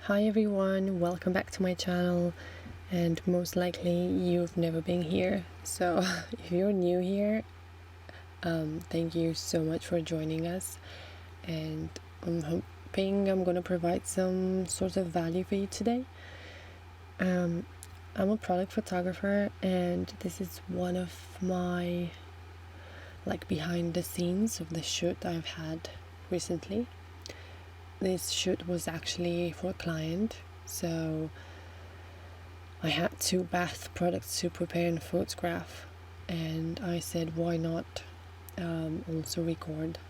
Hi everyone, welcome back to my channel, and most likely you've never been here. So if you're new here, thank you so much for joining us, and I'm hoping I'm gonna provide some sort of value for you today. I'm a product photographer, and this is one of my behind the scenes of the shoot I've had recently. This shoot was actually for a client, so I had 2 bath products to prepare and photograph, and I said why not also record,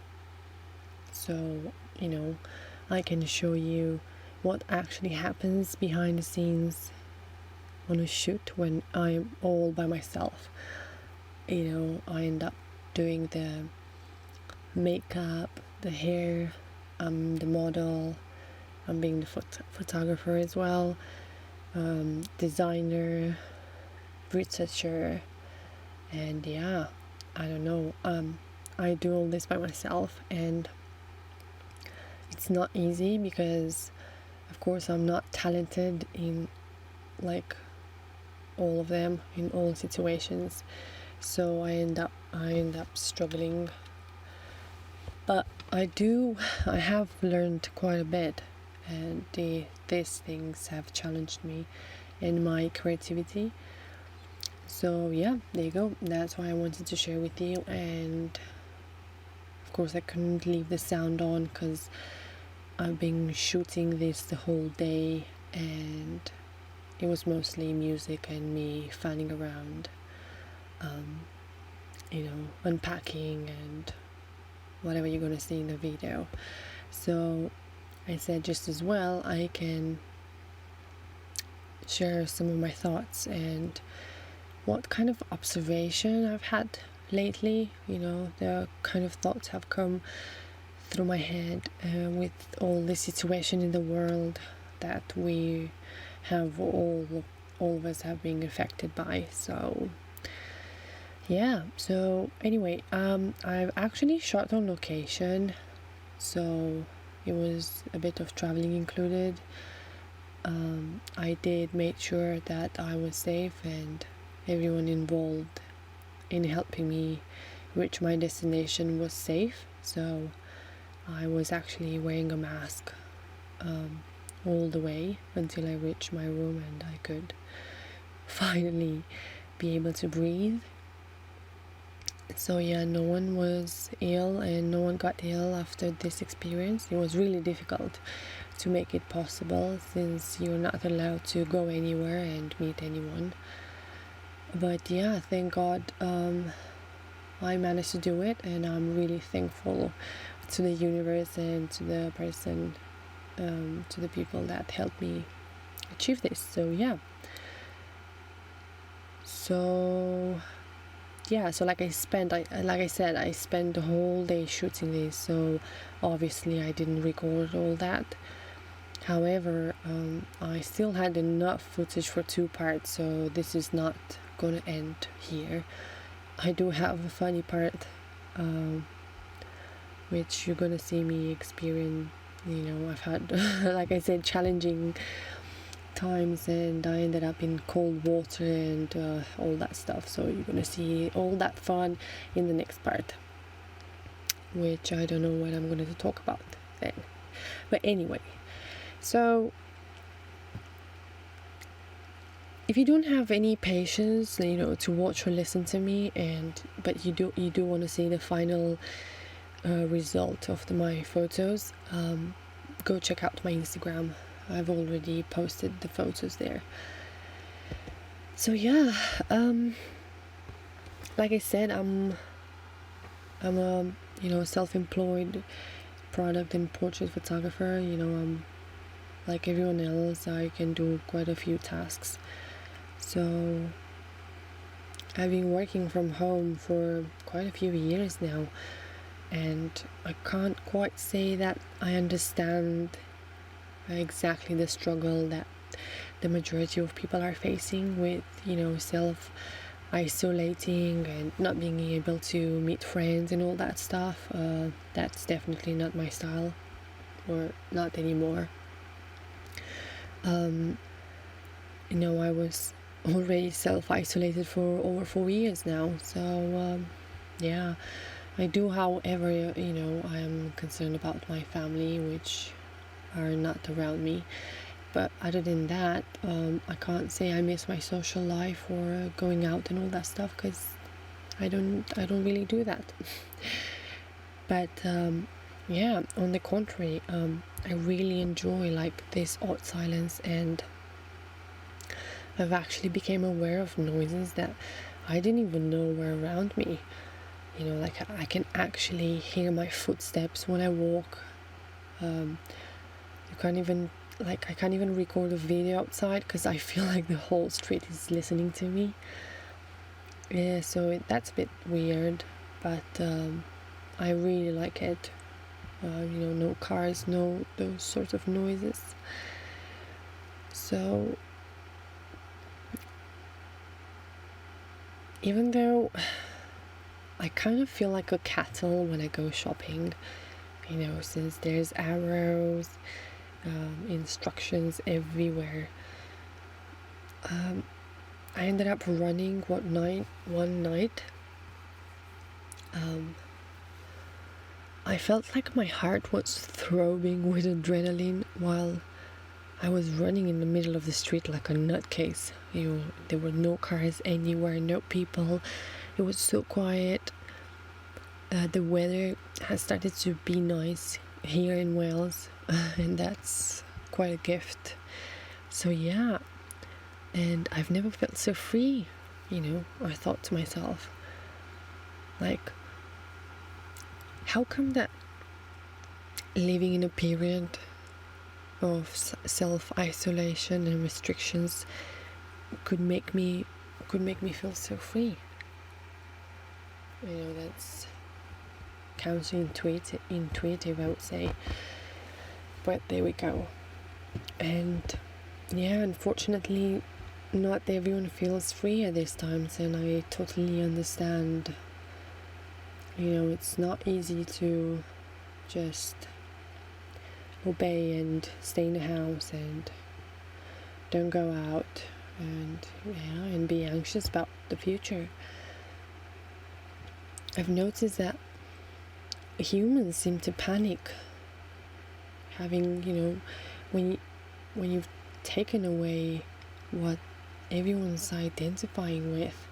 so I can show you what actually happens behind the scenes on a shoot when I'm all by myself. I end up doing the makeup, the hair, I'm the model, I'm being the photographer as well, designer, researcher, and I don't know, I do all this by myself, and it's not easy because of course I'm not talented in all of them in all situations, so I end up struggling. But I have learned quite a bit, and these things have challenged me in my creativity. So there you go. That's why I wanted to share with you, and of course I couldn't leave the sound on because I've been shooting this the whole day, and it was mostly music and me fanning around, unpacking and whatever you're gonna see in the video. So I said just as well I can share some of my thoughts and what kind of observation I've had lately. The kind of thoughts have come through my head with all the situation in the world that we have all of us have been affected by. So anyway, I've actually shot on location, so it was a bit of traveling included. I did make sure that I was safe and everyone involved in helping me reach my destination was safe, so I was actually wearing a mask all the way until I reached my room and I could finally be able to breathe. So no one was ill and no one got ill after this experience. It was really difficult to make it possible since you're not allowed to go anywhere and meet anyone. But thank God I managed to do it, and I'm really thankful to the universe and to the person, to the people that helped me achieve this. So like I said, I spent the whole day shooting this, so obviously I didn't record all that. However, I still had enough footage for 2 parts, so this is not gonna end here. I do have a funny part, which you're gonna see me experience. I've had, like I said, challenging times, and I ended up in cold water and all that stuff, so you're gonna see all that fun in the next part, which I don't know what I'm going to talk about then. But anyway, so if you don't have any patience to watch or listen to me, but you do want to see the final result of my photos, go check out my Instagram. I've already posted the photos there. So like I said, I'm a self-employed product and portrait photographer. I'm like everyone else, I can do quite a few tasks. So I've been working from home for quite a few years now, and I can't quite say that I understand exactly the struggle that the majority of people are facing with self-isolating and not being able to meet friends and all that stuff. That's definitely not my style, or not anymore. I was already self-isolated for over 4 years now. So yeah, I do, however, I am concerned about my family, which are not around me. But other than that, I can't say I miss my social life or going out and all that stuff, because I don't really do that. But yeah, on the contrary, I really enjoy like this odd silence, and I've actually became aware of noises that I didn't even know were around me. Like I can actually hear my footsteps when I walk. You can't even I can't even record a video outside because I feel like the whole street is listening to me. Yeah, so that's a bit weird, but I really like it. No cars, no those sorts of noises. So even though I kind of feel like a cattle when I go shopping, since there's arrows, instructions everywhere. I ended up running one night. I felt like my heart was throbbing with adrenaline while I was running in the middle of the street like a nutcase. There were no cars anywhere, no people. It was so quiet. The weather has started to be nice here in Wales, and that's quite a gift. So yeah, and I've never felt so free. I thought to myself, like, how come that living in a period of self-isolation and restrictions could make me feel so free? That's counterintuitive, I would say, but there we go. And yeah, unfortunately, not everyone feels free at these times, and I totally understand. It's not easy to just obey and stay in the house and don't go out and be anxious about the future. I've noticed that humans seem to panic having, when you've taken away what everyone's identifying with,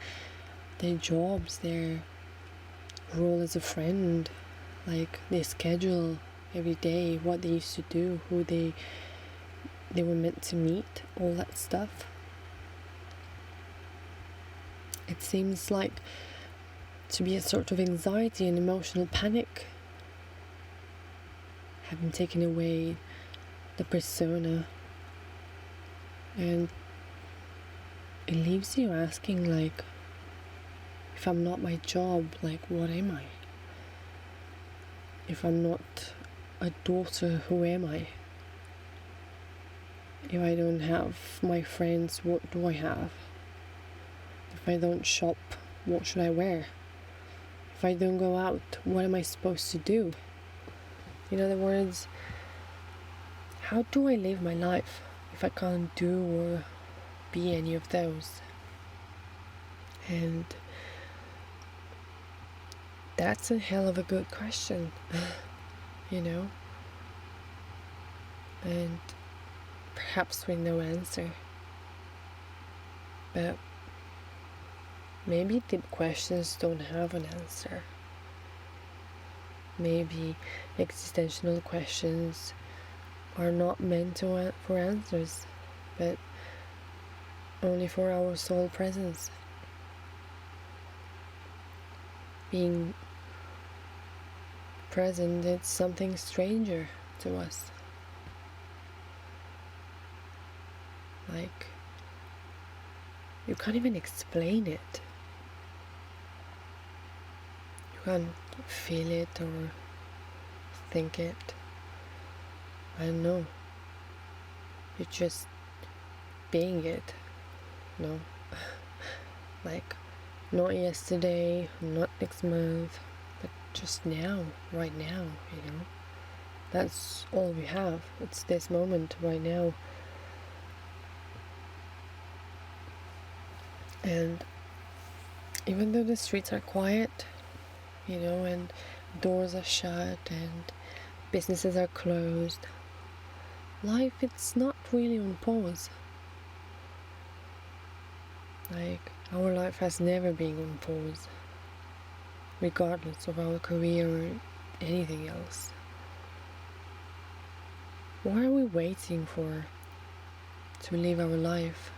their jobs, their role as a friend, like their schedule every day, what they used to do, who they were meant to meet, all that stuff. It seems like to be a sort of anxiety and emotional panic, having taken away the persona, and it leaves you asking, like, if I'm not my job, like, what am I? If I'm not a daughter, who am I? If I don't have my friends, what do I have? If I don't shop, what should I wear? If I don't go out, what am I supposed to do? In other words, how do I live my life if I can't do or be any of those? And that's a hell of a good question, and perhaps with no answer. But maybe deep questions don't have an answer. Maybe existential questions are not meant for answers, but only for our soul presence. Being present, it's something stranger to us. Like, you can't even explain it. You can't feel it or think it. I don't know. You're just being it. No. Like, not yesterday, not next month, but just now, right now, That's all we have. It's this moment right now. And even though the streets are quiet, and doors are shut and businesses are closed, life, it's not really on pause. Like, our life has never been on pause, regardless of our career or anything else. What are we waiting for to live our life?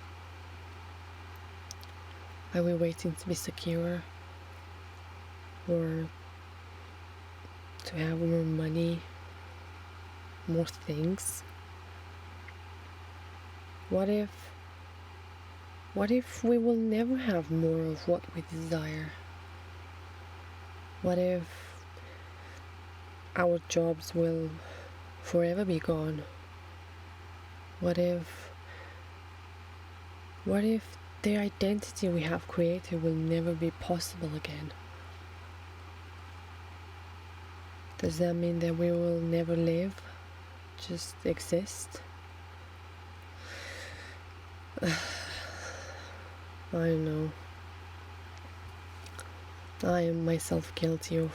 Are we waiting to be secure? Or to have more money? More things? What if we will never have more of what we desire? What if our jobs will forever be gone? What if the identity we have created will never be possible again? Does that mean that we will never live, just exist? I don't know. I am myself guilty of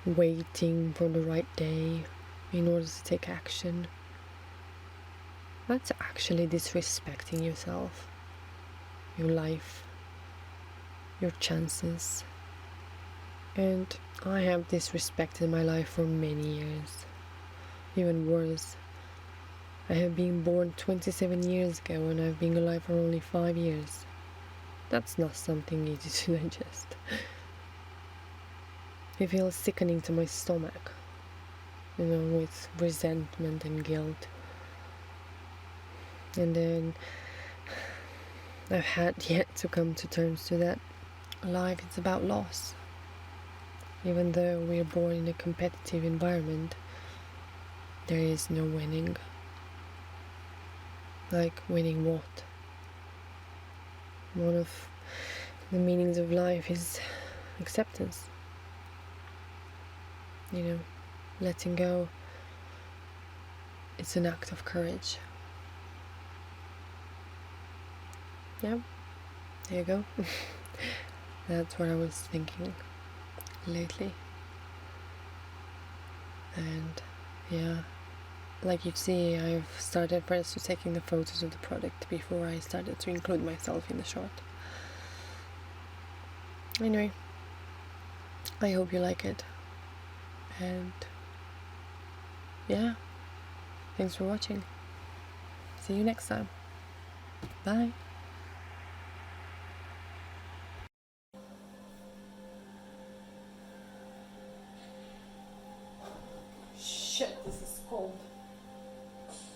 waiting for the right day in order to take action. That's actually disrespecting yourself, your life, your chances. And I have disrespected my life for many years. Even worse, I have been born 27 years ago and I've been alive for only 5 years. That's not something easy to digest. It feels sickening to my stomach, with resentment and guilt. And then I've had yet to come to terms to that life is about loss. Even though we are born in a competitive environment, there is no winning. Like, winning what? One of the meanings of life is acceptance. Letting go. It's an act of courage. Yeah, there you go. That's what I was thinking lately. And yeah, like you see, I've started first to taking the photos of the product before I started to include myself in the shot. Anyway, I hope you like it. And yeah, thanks for watching. See you next time. Bye. Shit, this is cold.